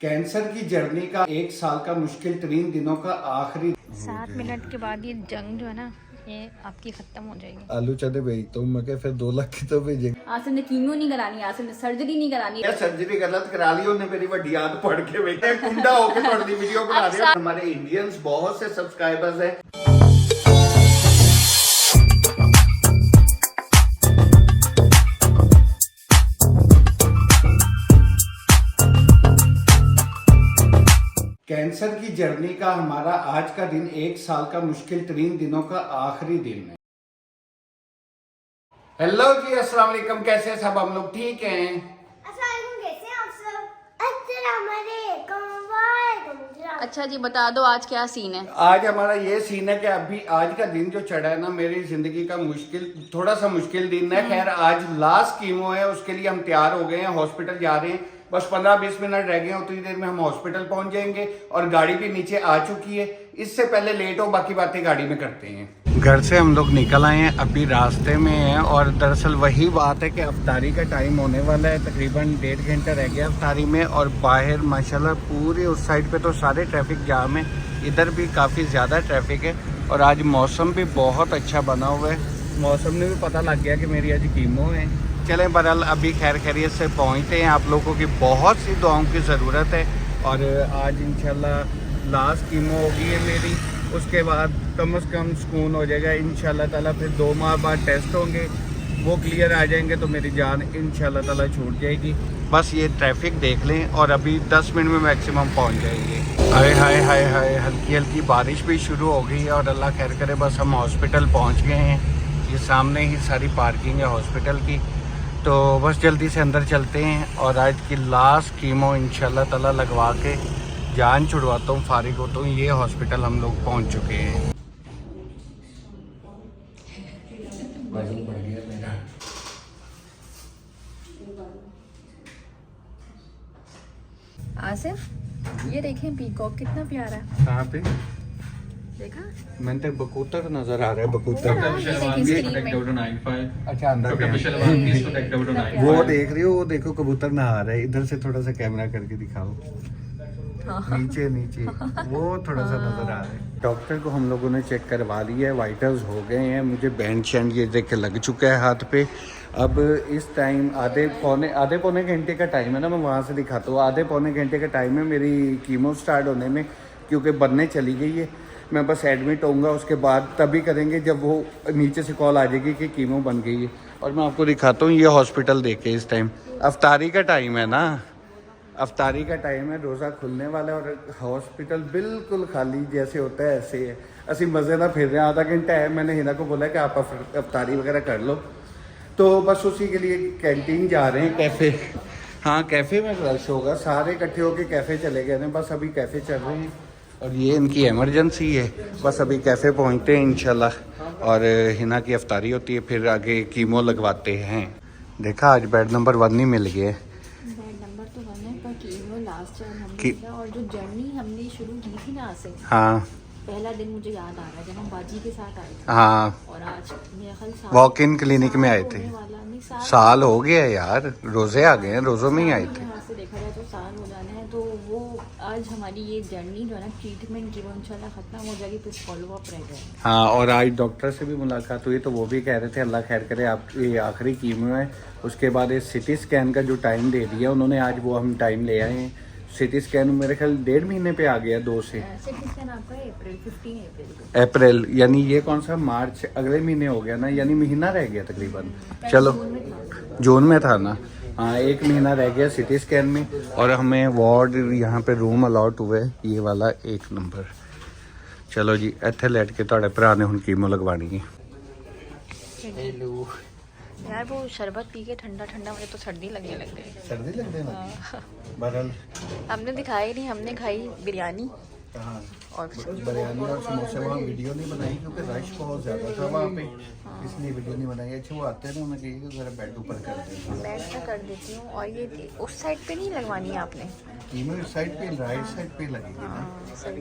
Cancer की journey का 1 साल का मुश्किल तरीन दिनों का आखिरी 7 मिनट के बाद ये जंग जो है ना, ये आपकी खत्म हो जाएगी। आलू चने भेज तो मैं फिर 2 लाख की तो भेजेंगे। आसिम ने कीमो नहीं करानी, आसिम ने सर्जरी नहीं करानी। या सर्जरी गलत करा ली उन्हें, मेरी वड्डी याद पढ़ के बेटे कुंडा होके पढ़ दी वीडियो बना रहे हो। हमारे इंडियंस बहुत से सब्सक्राइबर्स हैं। कैंसर की जर्नी का हमारा आज का दिन 1 साल का मुश्किल तरीन दिनों का आखिरी दिन है। हेलो जी, अस्सलाम वालेकुम, कैसे हैं सब? हम लोग ठीक हैं। कैसे हैं आप सब? अस्सलाम वालेकुम। वालेकुम। अच्छा जी, बता दो आज क्या सीन है। आज हमारा ये सीन है कि अभी आज का दिन जो चढ़ा है ना, मेरी जिंदगी का थोड़ा सा मुश्किल दिन है। खैर आज लास्ट कीमो है, उसके लिए हम तैयार हो गए हैं, हॉस्पिटल जा रहे हैं। बस 15-20 मिनट रह गए हैं, उतनी देर में हम हॉस्पिटल पहुंच जाएंगे और गाड़ी भी नीचे आ चुकी है। इससे पहले लेट हो, बाकी बातें गाड़ी में करते हैं। घर से हम लोग निकल आए हैं, अभी रास्ते में हैं और दरअसल वही बात है कि अफ्तारी का टाइम होने वाला है। तकरीबन 1.5 घंटा रह गया अफ्तारी में और बाहर माशाल्लाह पूरे उस साइड पे तो सारे ट्रैफिक जाम है, इधर भी काफ़ी ज़्यादा ट्रैफिक है। और आज मौसम भी बहुत अच्छा बना हुआ है, मौसम ने भी पता लग गया कि मेरी आज कीमो है। चलें बहरहाल अभी खैर खैरियत से पहुँचते हैं। आप लोगों की बहुत सी दुआओं की ज़रूरत है और आज इंशाल्लाह लास्ट कीमो होगी है मेरी, उसके बाद कम से कम सुकून हो जाएगा इंशाल्लाह ताला। फिर 2 माह बाद टेस्ट होंगे, वो क्लियर आ जाएंगे तो मेरी जान इंशाल्लाह ताला छूट जाएगी। बस ये ट्रैफिक देख लें और अभी 10 मिनट में मैक्सिमम पहुंच जाएंगे। हाय हाय हाय हाय, हल्की हल्की बारिश भी शुरू हो गई है और अल्लाह खैर करे बस हम हॉस्पिटल पहुँच गए हैं। ये सामने ही सारी पार्किंग है हॉस्पिटल की, तो बस जल्दी से अंदर चलते हैं और आज की लास्ट कीमो इंशाल्लाह ताला लगवा के जान छुड़वाता हूँ, फारिग होता हूँ। ये हॉस्पिटल हम लोग पहुँच चुके हैं। वजन बढ़ गया मेरा। आसिफ, ये देखें पीकॉक कितना प्यारा है। कहाँ पे? देखा? मैंने तो बकूतर नजर आ रहा है, बकूतर। अच्छा अंदर वो देख रही हो, वो देखो कबूतर नहा रहा है। इधर से थोड़ा सा कैमरा करके दिखाओ, नीचे नीचे वो थोड़ा सा नजर आ रहा है। डॉक्टर को हम लोगों ने चेक करवा लिया है, वाइटल्स हो गए हैं। मुझे बैंड शैंड ये देख के लग चुका है हाथ पे। अब इस टाइम आधे पौने घंटे का टाइम है ना, मैं वहाँ से दिखाता हूँ। आधे पौने घंटे का टाइम है मेरी कीमो स्टार्ट होने में, क्योंकि बनने चली गई है। मैं बस एडमिट होऊंगा, उसके बाद तभी करेंगे जब वो नीचे से कॉल आ जाएगी कि कीमो बन गई है। और मैं आपको दिखाता हूँ ये हॉस्पिटल देखे। इस टाइम अफ्तारी का टाइम है ना, अफ्तारी का टाइम है, रोज़ा खुलने वाला है और हॉस्पिटल बिल्कुल खाली जैसे होता है ऐसे है। असी मज़े ना फिर रहे हैं, आधा घंटा है। मैंने हिना को बोला कि आप अफ्तारी वगैरह कर लो, तो बस उसी के लिए कैंटीन जा रहे हैं, कैफ़े। हाँ कैफ़े में रश होगा, सारे इकट्ठे होके कैफ़े चले गए हैं। बस अभी कैफ़े चल रहे हैं और ये इनकी इमरजेंसी है। बस अभी कैफ़े पहुँचते हैं इंशाल्लाह और हिना की अफ्तारी होती है, फिर आगे कीमो लगवाते हैं। देखा आज बेड नंबर 1 ही मिल गया। बेड नंबर तो 1 है, पर कीमो लास्ट टाइम हमने किया। और जो जर्नी हमने शुरू की थी ना से, हाँ पहला दिन मुझे याद आ रहा है जब हम बाजी के साथ आए थे। हाँ, और आज मेरा ख्याल वॉक इन क्लिनिक में आए थे। साल हो गया यार, रोज़े आ गए हैं, रोज़ों में ही आए थे। यहाँ से देखा जाए तो साल हो जाना है, तो वो आज हमारी ये जर्नी जो है ना ट्रीटमेंट की, वो इंशाल्लाह खत्म हो जाएगी, फिर फॉलो अप रह जाएगा। हाँ और आज डॉक्टर से भी मुलाकात हुई, तो वो भी कह रहे थे अल्लाह खैर करे आपकी आखिरी कीमो है। उसके बाद ये सिटी स्कैन का जो टाइम दे दिया उन्होंने, आज वो हम टाइम ले आए हैं। सिटी स्कैन मेरे ख्याल 1.5 महीने पे आ गया, 2 से। सिटी स्कैन आपका 15 अप्रैल यानी ये कौन सा मार्च, अगले महीने हो गया ना, यानी महीना रह गया तकरीबन। चलो जून में था ना, हाँ 1 महीना रह गया सिटी स्कैन में। और हमें वार्ड यहाँ पे रूम अलॉट हुए, ये वाला 1 नंबर। चलो जी, इत्थे लेट के ਤੁਹਾਡੇ ਭਰਾ ने हुण कीमो लगवानी है। हेलो यार, वो शरबत पी के ठंडा ठंडा मुझे तो सर्दी लगने लग गई। सर्दी लग रही है बहरहाल हमने दिखाई नहीं, हमने खाई बिरयानी कहाँ और बिरयानी और समोसे। वहाँ वीडियो नहीं बनाई क्योंकि रश बहुत ज़्यादा था वहाँ पे, इसलिए वीडियो नहीं बनाई। अच्छा वो आते हैं ना, उन्हें कहिए कि ज़रा बेड ऊपर कर दें। बेड पे कर देती हूँ। और ये उस साइड पे नहीं लगवानी है आपने? कीमो इस साइड पे, राइट साइड पे लगेगी ना,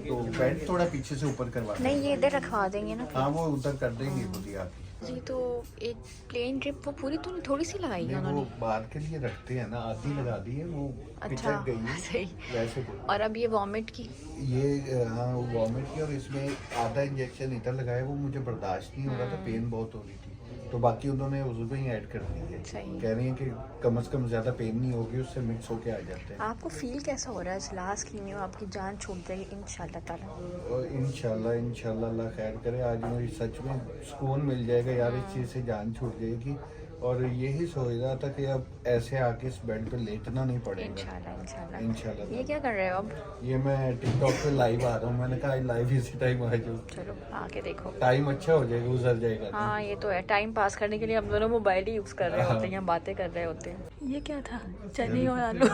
तो बेड थोड़ा पीछे से ऊपर करवा दें। नहीं, ये इधर रखवा देंगे ना। हाँ वो उधर कर देंगे खुद ही आके। जी तो एक प्लेन ट्रिप वो पूरी तो नहीं, थोड़ी सी लगाई है वो उन्होंने। बाद के लिए रखते हैं ना, आधी लगा दी है वो, अच्छा, पिचक गई है सही। वैसे कोई। और अब ये वॉमिट की। ये हाँ वॉमिट की, और इसमें आधा इंजेक्शन इधर लगाया, वो मुझे बर्दाश्त नहीं हो रहा था, पेन बहुत हो रही थी, तो बाकी उन्होंने उसमें ही ऐड कर दी है। सही। कह रही हैं कि कम से कम ज़्यादा पेन नहीं होगी, उससे मिक्स होके आ जाते हैं। आपको फील कैसा हो रहा है? लास्ट कीमियो आपकी जान छूट जाएगी इंशाल्लाह ताला। और इंशाल्लाह अल्लाह खैर करे, आज मुझे सच में सुकून मिल जाएगा यार, इस चीज़ से जान छूट जाएगी। और यही सोच रहा था कि अब ऐसे आके इस बेड पे लेटना नहीं पड़ेगा इंशाल्लाह। इंशाल्लाह। ये क्या कर रहे हो अब? ये मैं टिकटॉक पे लाइव आ रहा हूँ, मैंने कहा लाइव इसी टाइम आ जाऊँ, चलो आके देखो। टाइम अच्छा हो जाएगा, गुजर जाएगा। हाँ ये तो है, टाइम पास करने के लिए हम दोनों मोबाइल ही यूज़ कर रहे होते हैं या बातें कर रहे होते हैं। ये क्या था? चने और आलू।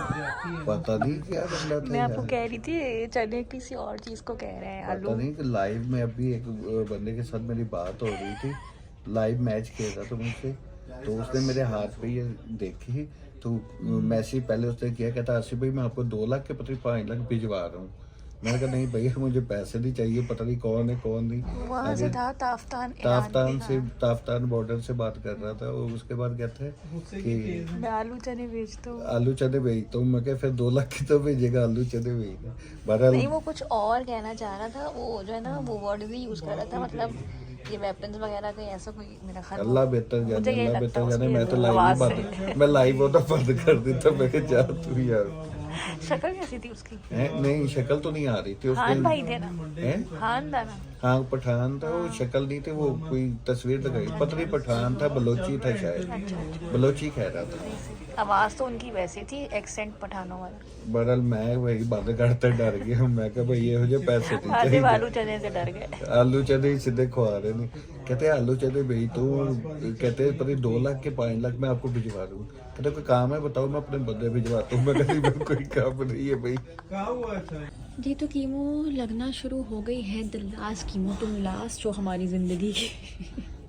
पता नहीं क्या बंदा था मैं आपको यार। कह रही थी चने किसी और चीज़ को कह रहे हैं, पता आलू। नहीं कि लाइव में अभी एक बंदे के साथ मेरी बात हो रही थी, लाइव मैच खेल रहा था मुझसे, तो उसने मेरे हाथ पे ये देखी, तो मैसेज पहले उसने किया, कहता आसिफ भाई मैं आपको 2 लाख के पता 5 लाख भिजवा रहा हूँ। मैंने कहा नहीं भैया मुझे पैसे नहीं चाहिए, पता नहीं कौन है कौन नहीं। वहाँ से था ताफ्तान ताफ्तान बॉर्डर से बात कर रहा था, और उसके बाद कहता है कि मैं आलू चने भेजता हूँ। आलू चने भेजता हूँ। मैं क्या फिर 2 लाख की तो भेजेगा, आलू चने भेजेगा। बहरहाल नहीं वो कुछ और कहना चाह रहा था, वो जो है ना वो वर्ड भी यूज़ कर रहा था, मतलब ये वेपन्स वगैरह का ऐसा कोई मेरा ख्याल। अल्लाह बेहतर मुझे जाने, यही अल्लाह लगता बेहतर है जाने। उसकी मैं तो लाइव आवाज़ बंद, मैं लाइव होना बंद कर देता। मैं क्या जा तू यार। शक्ल कैसी थी उसकी? नहीं शक्ल तो नहीं आ रही थी हान भाई उसकी। थे ना? हैं? हान था ना? हाँ पठान था वो, शक्ल नहीं थी वो, कोई तस्वीर लगाई, पतली पठान था, बलोची था शायद, बलोची कह रहा था। आवाज़ तो उनकी वैसे थी, एक्सेंट पठानों वाला। बहरहाल मैं वही बंद करते डर गया। मैं क्या भाई ये हो जाए पैसे नहीं आधे चाहिए। आलू चने से डर गए। आलू चने ही सीधे खुआ रहे नहीं, कहते आलू चने भाई तो कहते पता 2 लाख के 5 लाख मैं आपको भिजवा दूँ। कहते कोई काम है बताओ, मैं अपने बंदे भिजवाता हूँ। मैं कहती कोई काम नहीं है भाई। जी तो कीमो लगना शुरू हो गई है, the last chemo to last जो हमारी ज़िंदगी की।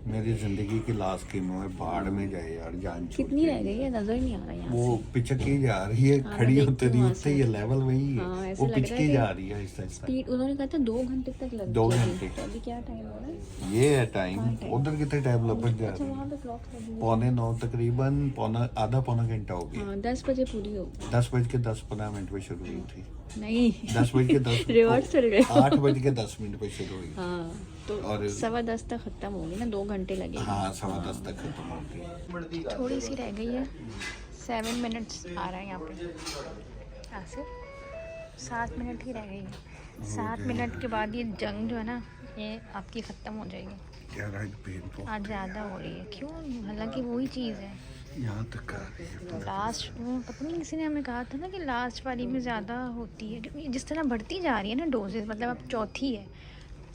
मेरी जिंदगी की लास्ट कीमो है, बाढ़ में जाए यार, जान छूट कितनी रह जाए। गई है? नज़र नहीं आ रहा यहाँ वो पिचकी जा रही है, हाँ, खड़ी मैं होते देखती नहीं हूँ होते, वहाँ ये से। लेवल वही है। हाँ, ऐसे वो लग रहा है पिचकी कि जा रही है आहिस्ता आहिस्ता। स्पीड। उन्होंने कहा था 2 घंटे तक लग 2 जाएगी। घंटे। तो अभी क्या टाइम हो रहा है? ये है टाइम, उधर कितने टाइम लपट जा अच्छा रही वहाँ है। पे क्लॉक लगी है। 8:45 तकरीबन, आधा पौना घंटा हो गया। हाँ 10 बजे पूरी हो। 10:10-15 पे शुरू हुई थी। नहीं 10:10 रिवर्स चल गए। 8:10 पे शुरू हुई। हाँ तो और 10:15 तक खत्म होगी ना, 2 घंटे लगेंगे। हाँ 10:15 तक खत्म हो गई। थोड़ी सी रह गई है, 7 मिनट्स आ रहा है यहाँ पे। ऐसे 7 मिनट ही रह गई है। 7 मिनट के बाद ये जंग जो है ना ये आपकी ख़त्म हो जाएगी। यार आज पेन तो आज ज़्यादा हो रही है, क्यों? हालांकि वही चीज़ है। यहाँ तक आ रही है। तो लास्ट वो पता नहीं किसी ने हमें कहा था ना कि लास्ट वाली में ज़्यादा होती है, क्योंकि जिस तरह बढ़ती जा रही है ना डोजेज, मतलब अब चौथी है,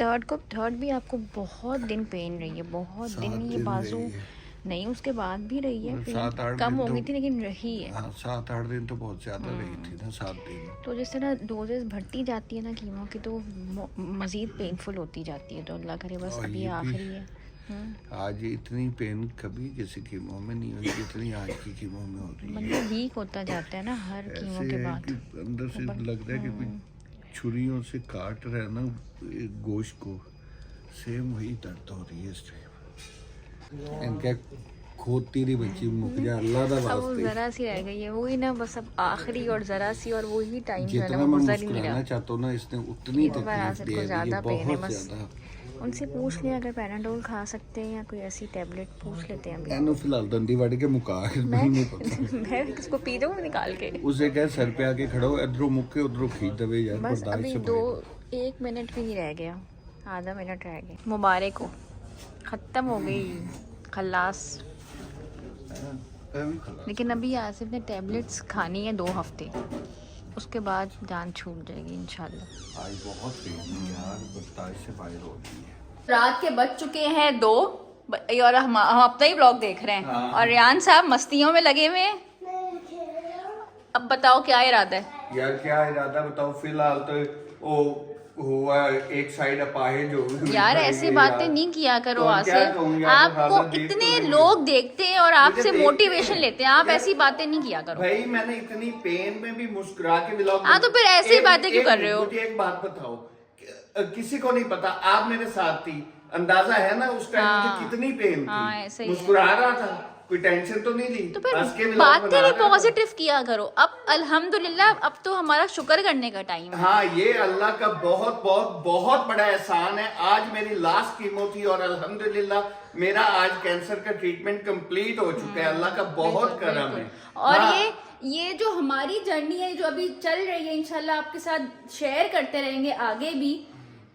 थर्ड भी आपको बहुत दिन पेन रही है, बहुत दिन। 7 ये दिन बाजू रही है। नहीं उसके बाद भी रही है, 7-8 पेन कम दिन हो तो- गई थी लेकिन रही है। हाँ 7-8 दिन तो बहुत ज्यादा रही थी ना, 7 दिन। तो जिस तरह डोजेस बढ़ती जाती है ना कीमो की, तो मज़ीद पेनफुल होती जाती है। तो अल्लाह करे बस और अभी ये भी- आखिरी है। आज इतनी पेन कभी किसी कीमो में नहीं हुई जितनी आज की कीमो में हो रही है। बंदा वीक होता जाता है ना हर कीमो ऐसे के है बाद। कि अंदर से लग रहा है कि कोई छुरियों से काट रहा है ना गोश्त को, सेम वही दर्द हो रही है इस टाइम। इनका खोती रही बच्ची मुक जा, अल्लाह दा अब वो वास्ते। ज़रा सी रह गई है, वही ना बस अब आखिरी और ज़रा सी, और वही टाइम जो है ना जितना वो मैं गुजर ही नहीं मुस्कुराना रहा। चाहता हूँ ना, इसने उतनी इस बार तकलीफ आसिफ दे को दी ज़्यादा है, पेन है, बहुत बस ज्यादा। उनसे पूछ लिया अगर पैराडोल खा सकते हैं या कोई ऐसी टैबलेट पूछ लेते हैं अभी। एनु फिलहाल दंदी वड़ के मुका मैं नहीं पता। मैं इसको पी दूँ निकाल के? उसे कह सर पे आके खड़ो, इधरों मुक्के उधरों खींच दबे यार, बस बर्दाश्त अभी से 1 मिनट भी नहीं रह गया, आधा मिनट रह गया। मुबारक हो, ख़त्म हो गई खल्लास। बाहर। लेकिन अभी आसिफ ने टैबलेट्स खानी है 2 हफ्ते, उसके बाद जान छूट जाएगी इंशाल्लाह। आज बहुत पेन है यार, बर्दाश्त से बाहर हो गई है। रात के बज चुके हैं 2 और हम अपना ही ब्लॉग देख रहे हैं और रियान साहब मस्तियों में लगे हुए हैं। अब बताओ क्या इरादा है? यार क्या इरादा बताओ, फिलहाल तो वो हुआ एक साइड अपाहिज हो गई। यार ऐसी बातें नहीं किया करो तो अब क्या आसिफ, कहूँ यार, आपको हालत देख इतने तो लोग देखते हैं और आपसे देख- मोटिवेशन लेते हैं, आप यार- ऐसी बातें नहीं किया करो। भाई मैंने इतनी पेन में भी मुस्कुरा के व्लॉग। हाँ, तो फिर ऐसी बातें क्यों कर रहे हो? मुझे एक बात बताओ, किसी को नहीं पता, आप मेरे साथ थी, अंदाजा है ना उस टाइम हाँ। मुझे कितनी पेन हाँ, थी, ऐसे ही है। मुस्कुरा रहा था, कोई टेंशन तो नहीं ली, तो फिर हंस के vlog बातें बना भी रहा था। पॉजिटिव किया करो। अब अल्हम्दुलिल्लाह अब तो हमारा शुक्र करने का टाइम है। हाँ, ये अल्लाह का बहुत बहुत बहुत बड़ा एहसान है। आज मेरी लास्ट कीमो थी और अल्हम्दुलिल्लाह मेरा आज कैंसर का ट्रीटमेंट कंप्लीट हो चुका है। अल्लाह का बहुत बिल्कुल, करम है। बिल्कुल। और हाँ, ये जो हमारी जर्नी है जो अभी चल रही है, इंशाल्लाह आपके साथ शेयर करते रहेंगे आगे भी।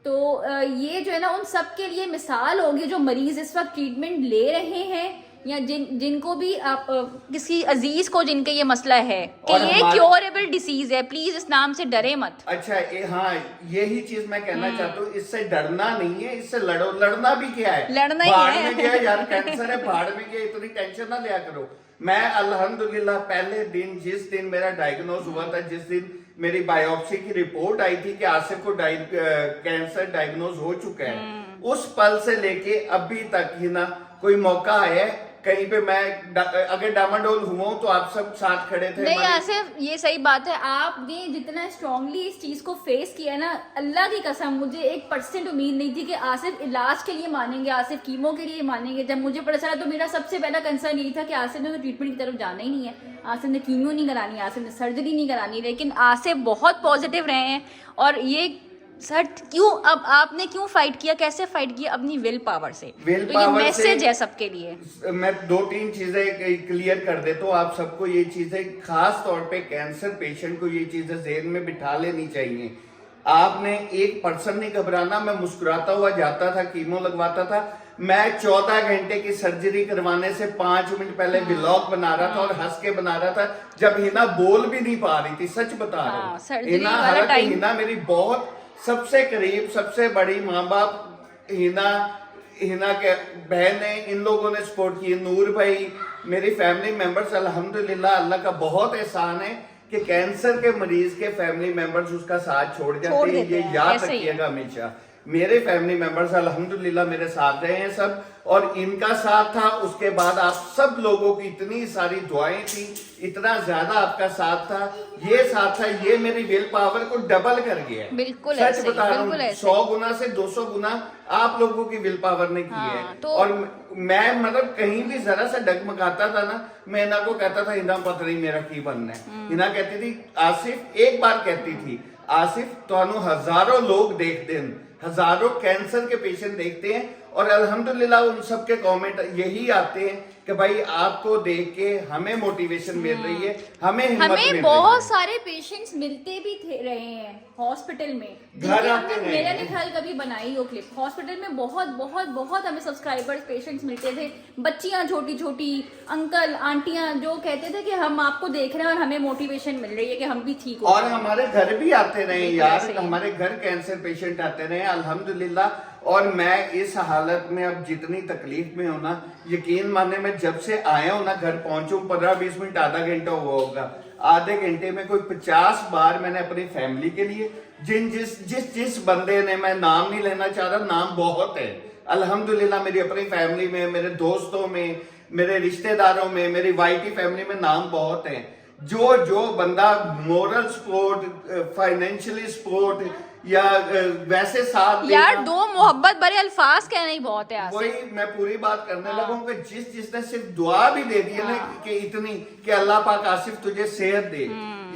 तो ये जो है ना उन सब के लिए मिसाल होगी जो मरीज इस वक्त ट्रीटमेंट ले रहे हैं, या जिनको भी आप किसी अजीज को जिनके ये मसला है कि और ये हमारे- क्योरेबल डिसीज है, प्लीज इस नाम से डरे मत। अच्छा हाँ, यही चीज मैं कहना चाहता हूँ, इससे डरना नहीं है, इससे लड़ो। लड़ना भी क्या है, लड़ना ही भाड़ है। में गया यार, कैंसर है, भाड़ में गया, इतनी टेंशन ना लिया करो। मैं अल्हम्दुलिल्लाह पहले दिन, जिस दिन मेरा डायग्नोज हुआ था, जिस दिन मेरी बायोप्सी की रिपोर्ट आई थी कि आसिफ को कैंसर डायग्नोज हो चुका है, उस पल से लेके अभी तक ही ना कोई मौका आया है कहीं पे मैं अगर डामाडोल हुआ तो आप सब साथ खड़े थे। नहीं, हमारे- आसिफ ये सही बात है, आपने जितना स्ट्रांगली इस चीज को फेस किया ना, अल्लाह की कसम मुझे 1% उम्मीद नहीं थी कि आसिफ इलाज के लिए मानेंगे, आसिफ कीमो के लिए मानेंगे। जब मुझे पता चला तो मेरा सबसे पहला कंसर्न यही था कि आसिफ ने तो ट्रीटमेंट की तरफ जाना ही नहीं है, आसिफ ने कीमो नहीं करानी, आसिफ ने सर्जरी नहीं करानी। लेकिन आसिफ बहुत पॉजिटिव रहे हैं। और ये सर क्यों, अब आपने क्यों फाइट किया, कैसे फाइट किया? अपनी विल पावर से। Will तो ये power मैसेज से- है सबके लिए। मैं 2-3 चीजें क्लियर कर देता हूँ आप सबको। ये चीजें खास तौर पे कैंसर पेशेंट को ये चीजें ज़हन में बिठा लेनी चाहिए। आपने 1% नहीं घबराना। मैं मुस्कुराता हुआ जाता था, कीमो लगवाता था। मैं 14 घंटे की सर्जरी करवाने से 5 मिनट पहले व्लॉग बना रहा था और हंस के बना रहा था, जब हिना बोल भी नहीं पा रही थी, सच बता रहा हाँ, हूँ। सर्जरी हिना, वाला हालांकि टाइम। हिना मेरी बहुत सबसे करीब, सबसे बड़ी माँ बाप, हिना के बहन है, इन लोगों ने सपोर्ट की। नूर भाई, मेरी फैमिली मेंबर्स, अल्हम्दुलिल्लाह अल्लाह का बहुत एहसान है कि कैंसर के मरीज के फैमिली मेंबर्स उसका साथ छोड़ जाते हैं। देते ये हैं, याद ऐसे ही है। रखिएगा हमेशा। मेरे फैमिली मेंबर्स अल्हम्दुलिल्लाह मेरे साथ रहे हैं सब, और इनका साथ था। उसके बाद आप सब लोगों की इतनी सारी दुआएं थी, इतना ज्यादा आपका साथ था, ये साथ था, ये मेरी विल पावर को डबल कर गया। बिल्कुल सच ऐसे ही, बता रहा हूँ, बिल्कुल ऐसे 100 गुना से 200 गुना आप लोगों की विल पावर ने की हाँ, है। तो- और मैं मतलब कहीं भी जरा सा डगमगाता था ना, मैं इना को कहता था हिना पता नहीं मेरा की बनना है। हिना कहती थी, आसिफ एक बार कहती थी, आसिफ तुहानू हजारों लोग देखते हैं, हजारों कैंसर के पेशेंट देखते हैं, और अल्हम्दुलिल्लाह उन सब के कमेंट यही आते हैं कि भाई आपको देख के हमें मोटिवेशन मिल रही है, हमें हिम्मत मिल हमें रही बहुत है। सारे पेशेंट्स मिलते भी रहे हैं हॉस्पिटल में, घर जिनकी आते हमने रहे मेरा हैं। नहीं ख्याल कभी बनाई हो क्लिप। हॉस्पिटल में बहुत बहुत बहुत हमें सब्सक्राइबर्स, पेशेंट्स मिलते थे, बच्चियां छोटी छोटी, अंकल आंटियां जो कहते थे कि हम आपको देख रहे हैं और हमें मोटिवेशन मिल रही है कि हम भी ठीक हो। और हमारे घर भी आते रहे बिल्कुल यार, ऐसे ही। हमारे घर कैंसर पेशेंट आते रहे अल्हम्दुलिल्लाह। और मैं इस हालत में अब जितनी तकलीफ में हूं ना, यकीन माने मैं जब से आया हूं ना, घर पहुंचू 15-20 मिनट, आधा घंटा हुआ होगा, आधे घंटे में कोई 50 बार मैंने अपनी फैमिली के लिए, जिस बंदे ने, मैं नाम नहीं लेना चाह रहा, नाम बहुत है अल्हम्दुलिल्लाह, मेरी अपनी फैमिली में, मेरे दोस्तों में, मेरे रिश्तेदारों में, मेरी वाइटी फैमिली में नाम बहुत है। जो बंदा मोरल सपोर्ट, फाइनेंशियली सपोर्ट या वैसे साथ यार देगा, 2 मोहब्बत भरे अल्फाज कहना ही बहुत है आसिफ। वही मैं पूरी बात करने लगा हूँ कि जिसने सिर्फ दुआ भी दे दी है ना कि इतनी कि अल्लाह पाक आसिफ तुझे सेहत दे,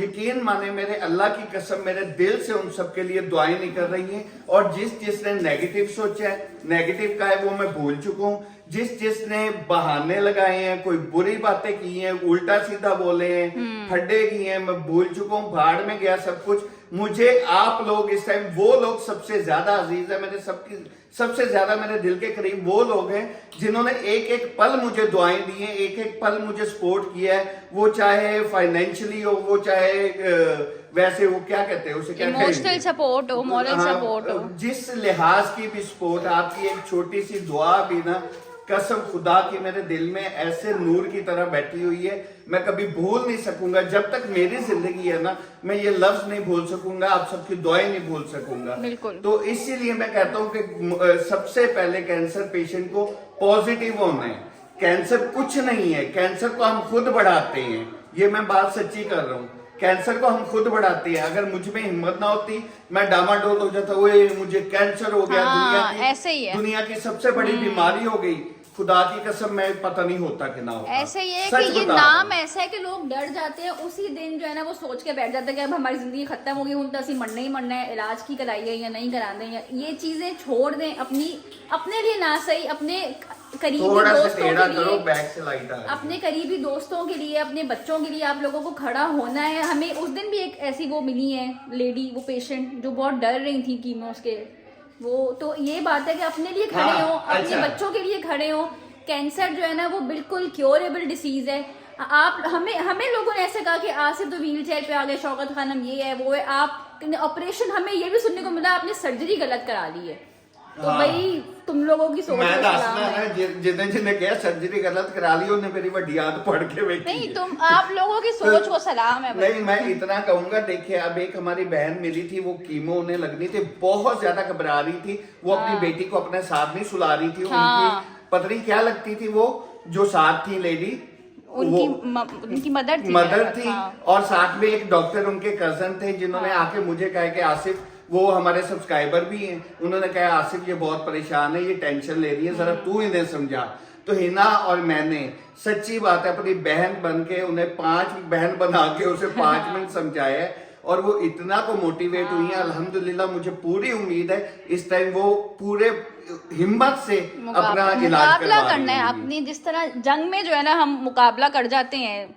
यकीन माने मेरे अल्लाह की कसम, मेरे दिल से उन सब के लिए दुआएं निकल रही हैं। और जिसने नेगेटिव सोचा है, नेगेटिव का है, वो मैं भूल चुका हूँ। जिसने बहाने लगाए हैं, कोई बुरी बातें की हैं, उल्टा सीधा बोले हैं, ठड्डे किए हैं, मैं भूल चुका हूँ, भाड़ में गया सब कुछ। मुझे आप लोग इस टाइम, वो लोग सबसे ज्यादा अजीज है मेरे, सबसे ज्यादा मेरे दिल के करीब वो लोग हैं जिन्होंने एक एक पल मुझे दुआएं दी हैं, एक एक पल मुझे सपोर्ट किया है, वो चाहे फाइनेंशियली हो, वो चाहे वैसे वो क्या कहते हैं उसे, क्या इमोशनल सपोर्ट हो, मॉरल हाँ, सपोर्ट हो, जिस लिहाज की भी सपोर्ट, आपकी एक छोटी सी दुआ भी ना, कसम खुदा की मेरे दिल में ऐसे नूर की तरह बैठी हुई है, मैं कभी भूल नहीं सकूंगा। जब तक मेरी जिंदगी है ना, मैं ये लफ्ज नहीं भूल सकूंगा, आप सबकी दुआएं नहीं भूल सकूंगा। बिल्कुल। तो इसीलिए मैं कहता हूँ कि सबसे पहले कैंसर पेशेंट को पॉजिटिव होना है। कैंसर कुछ नहीं है, कैंसर को हम खुद बढ़ाते हैं, ये मैं बात सच्ची कर रहा हूँ। कैंसर को हम खुद बढ़ाते हैं। अगर मुझ में हिम्मत ना होती, मैं डामाडोल हो जाता, ओए मुझे कैंसर हो गया, हाँ, ऐसे ही है। दुनिया की सबसे बड़ी बीमारी हो गई, खुदा की कसम मैं पता नहीं होता कि ना होता। ऐसे ही है सच कि ये बता रहा नाम हूं। ऐसा है कि लोग डर जाते हैं उसी दिन जो है ना, वो सोच के बैठ जाते हैं कि अब हमारी जिंदगी खत्म हो गई, हूं तो असं मरना ही मरना है, इलाज की कराइए या नहीं करा दें, या ये चीजें छोड़ दें। अपने लिए ना सही, अपने करीबी थोड़ा सा दोस्तों टेढ़ा के करो, लिए, बैक से लाइट आ रही है। अपने करीबी दोस्तों के लिए, अपने बच्चों के लिए आप लोगों को खड़ा होना है। हमें उस दिन भी एक ऐसी वो मिली है लेडी, वो पेशेंट जो बहुत डर रही थी कीमोस के, वो तो ये बात है कि अपने लिए खड़े हाँ, हो, अपने अच्छा। बच्चों के लिए खड़े हो। कैंसर जो है ना वो बिल्कुल क्योरेबल डिसीज है। आप हमें लोगों ने ऐसे कहा कि आसिफ तो व्हील चेयर पे आ गए, शौकत खानम ये है वो है, आप ऑपरेशन, हमें ये भी सुनने को मिला आपने सर्जरी गलत करा ली है। तो हाँ। भाई तुम लोगों की सोच मैं को सलाम दसना है। है जिन्हें कहा सर्जरी गलत करा ली, उन्हें मेरी वड्डी आदत पढ़ के बैठी नहीं, है। तुम आप लोगों की सोच को सलाम है भाई। नहीं, मैं इतना कहूंगा, देखिए अब एक हमारी बहन मिली थी, वो कीमो उन्हें लगनी थी, बहुत ज्यादा घबरा रही थी, वो अपनी बेटी को अपने साथ नहीं सुला रही थी। उनकी पत्नी क्या लगती थी, वो जो साथ थी लेडी, उनकी मदर थी, मदर मेरा थी, हाँ। और साथ में एक डॉक्टर उनके कजन थे, जिन्होंने आके मुझे कहा कि आसिफ, वो हमारे सब्सक्राइबर भी हैं, उन्होंने कहा आसिफ ये बहुत परेशान है, ये टेंशन ले रही है, जरा तू इन्हें समझा। तो हिना और मैंने सच्ची बात है अपनी बहन बन के उन्हें 5 बहन बना के उसे 5 मिनट समझाया है, और वो इतना को मोटिवेट हुई है। अल्हम्दुलिल्लाह, मुझे पूरी उम्मीद है इस टाइम वो पूरे हिम्मत से अपना इलाज मुकाबला करवा करना है रही होंगी। अपनी, जिस तरह जंग में जो है ना हम मुकाबला कर जाते हैं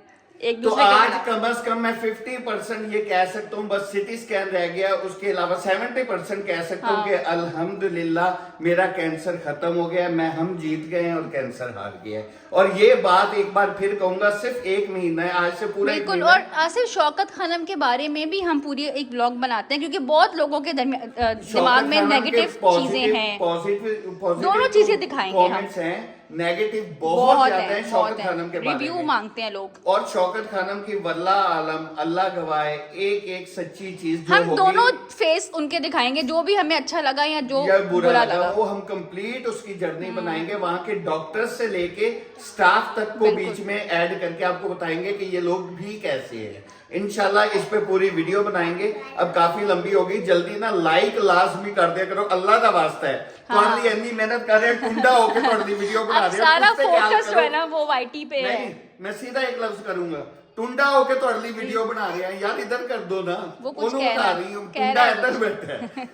एक तो दूसरे के आज खिलाफ। कम से कम मैं 50% ये कह सकता हूँ, बस सिटी स्कैन रह गया, उसके अलावा 70% कह सकता हूँ कि अल्हम्दुलिल्लाह मेरा कैंसर खत्म हो गया, हम जीत गए हैं और कैंसर हार गया है। और ये बात एक बार फिर कहूंगा, सिर्फ 1 महीना है, आज से पूरा 1 बिल्कुल। महीना और है। आसिफ, शौकत खानम के बारे में भी हम पूरी एक ब्लॉग बनाते हैं, क्योंकि बहुत लोगों के दिमाग में नेगेटिव चीजें हैं, दोनों चीजें दिखाएंगे हम। कमेंट्स हैं नेगेटिव बहुत ज्यादा है शौकत खानम के बारे रिव्यू में। मांगते हैं लोग। और शौकत खानम की वल्लाह आलम, अल्लाह गवाह, एक सच्ची चीज जो हम होगी, दोनों फेस उनके दिखाएंगे, जो भी हमें अच्छा लगा या जो या बुरा बुरा लगा, लगा। वो हम कंप्लीट उसकी जर्नी बनाएंगे, वहां के डॉक्टर्स से लेके स्टाफ तक को बीच में ऐड करके आपको बताएंगे कि ये लोग भी कैसे हैं। इंशाल्लाह इस पे पूरी वीडियो बनाएंगे। अब काफी लंबी हो गई, जल्दी ना लाइक लाजमी कर दिया करो, अल्लाह का वास्ता है। हाँ। तो इतनी मेहनत कर रहे हैं, कुंडा होके थोड़ी वीडियो बना अब रहे हैं, सारा उससे क्या फोकस जो है करो? ना वो वाईटी पे है। नहीं, मैं सीधा एक लफ्ज करूंगा, टुंडा होके तो अगली वीडियो बना रहे हैं यार, इधर कर दो ना। वो कुछ उन्होंने बता रही हूँ, कह टुंडा रहा है इधर बैठा है।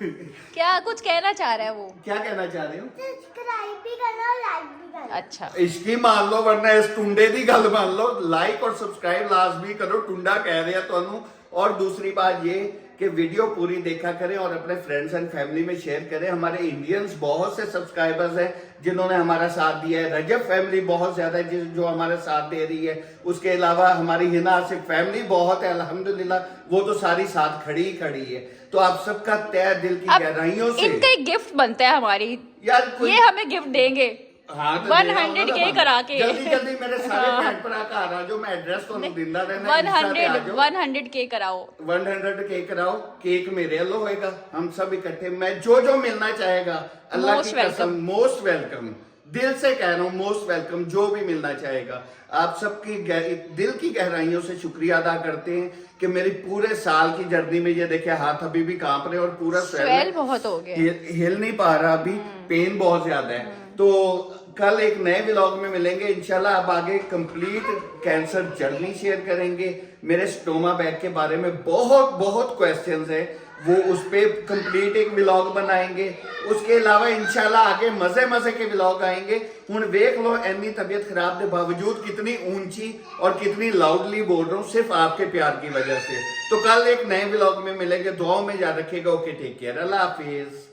क्या कुछ कहना चाह रहा है वो? क्या कहना चाह रहे हो? सब्सक्राइब भी करना और लाइक भी करना। अच्छा, इसकी मान लो, वरना इस टुंडे की गल मान लो। लाइक और सब्सक्राइब लाजमी करो, टुंडा कह रहे हैं तो। और दूसरी बात ये कि वीडियो पूरी देखा करें और अपने फ्रेंड्स एंड फैमिली में शेयर करें। हमारे इंडियंस बहुत से सब्सक्राइबर्स हैं जिन्होंने हमारा साथ दिया है, रजब फैमिली बहुत ज्यादा है जो हमारे साथ दे रही है, उसके अलावा हमारी हिना आसिफ फैमिली बहुत है अल्हम्दुलिल्लाह, वो तो सारी साथ खड़ी है। तो आप सबका तहे दिल की अब गहराइयों से इनका एक गिफ्ट बनता है हमारी, यार ये हमें गिफ्ट देंगे। हाँ, तो 100K करा के। जल्दी मेरे सारे भैन भरा घर आ जाओ, मैं एड्रेस तो दिंदा रहना, Insta पे आ जाओ। 100K कराओ, 100K कराओ, केक मेरे अल्लो होएगा, हम सब इकट्ठे, मैं जो मिलना चाहेगा अल्लाह Most की कसम, मोस्ट वेलकम, दिल से कह रहा हूँ, मोस्ट वेलकम, जो भी मिलना चाहेगा। आप सबकी दिल की गहराइयों से शुक्रिया अदा करते हैं कि मेरी पूरे साल की जर्नी में ये देखे हाथ अभी भी कांप रहे और पूरा स्वेल बहुत हो गया, हिल नहीं पा रहा, अभी पेन बहुत ज्यादा है। तो कल एक नए व्लॉग में मिलेंगे इंशाल्लाह। अब आगे कंप्लीट कैंसर जर्नी शेयर करेंगे। मेरे स्टोमा बैग के बारे में बहुत क्वेश्चंस है, वो उस पे कंप्लीट एक व्लॉग बनाएंगे। उसके अलावा इंशाल्लाह आगे मजे के व्लॉग आएंगे। हुण वेख लो एनी तबीयत खराब के बावजूद कितनी ऊंची और कितनी लाउडली बोल रहा हूँ, सिर्फ आपके प्यार की वजह से। तो कल एक नए व्लॉग में मिलेंगे, दुआओं में याद रखिएगा। ओके, टेक केयर, अल्लाह हाफिज।